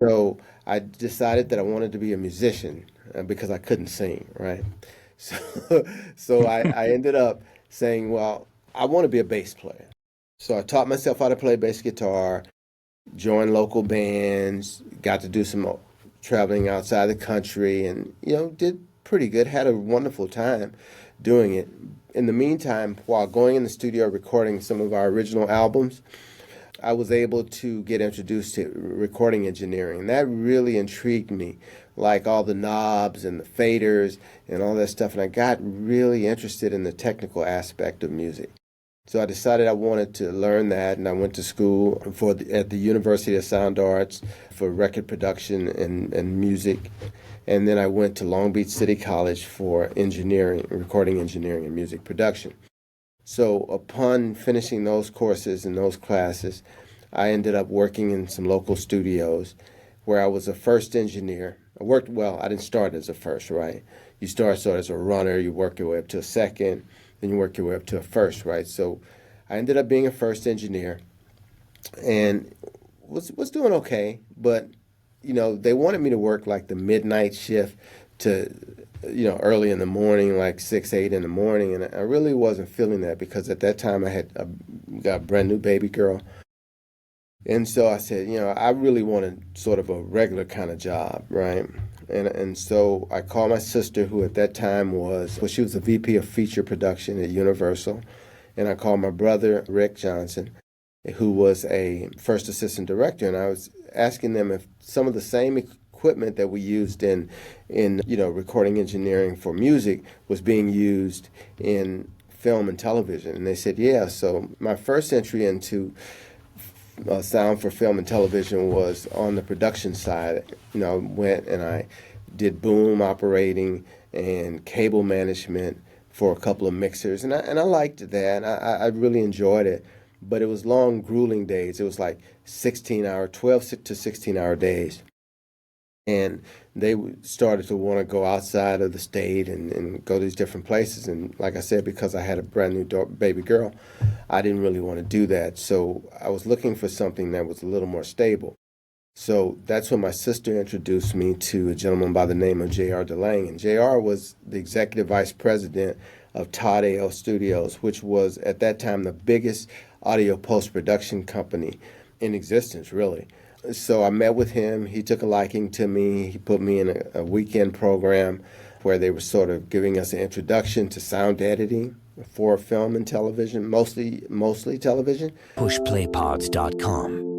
So I decided that I wanted to be a musician because I couldn't sing, right? So, so I ended up saying, well, I want to be a bass player. So I taught myself how to play bass guitar, joined local bands, got to do some traveling outside the country, and did pretty good. Had a wonderful time doing it. In the meantime, while going in the studio recording some of our original albums, I was able to get introduced to recording engineering. And that really intrigued me, like all the knobs and the faders and all that stuff. And I got really interested in the technical aspect of music. So I decided I wanted to learn that, and I went to school at the University of Sound Arts for record production and music. And then I went to Long Beach City College for engineering, recording engineering and music production. So upon finishing those courses and those classes, I ended up working in some local studios where I was a first engineer. I didn't start as a first, right? You start sort of as a runner, you work your way up to a second, then you work your way up to a first, right? So I ended up being a first engineer and was doing okay, but they wanted me to work like the midnight shift to early in the morning, like 6, 8 in the morning, and I really wasn't feeling that because at that time got a brand new baby girl, and so I said, I really wanted sort of a regular kind of job, right? And so I called my sister, who at that time she was the VP of feature production at Universal, and I called my brother Rick Johnson, who was a first assistant director, and I was asking them if some of the same equipment that we used in recording engineering for music was being used in film and television, and they said yeah. So my first entry into sound for film and television was on the production side. I went and I did boom operating and cable management for a couple of mixers, and I liked that. I really enjoyed it, but it was long, grueling days. It was like 12 to 16-hour days. And they started to want to go outside of the state and go to these different places. And like I said, because I had a brand new baby girl, I didn't really want to do that. So I was looking for something that was a little more stable. So that's when my sister introduced me to a gentleman by the name of J.R. DeLange. And J.R. was the executive vice president of Todd A.L. Studios, which was at that time the biggest audio post-production company in existence, really. So I met with him. He took a liking to me. He put me in a weekend program where they were sort of giving us an introduction to sound editing for film and television, mostly television. Pushplaypods.com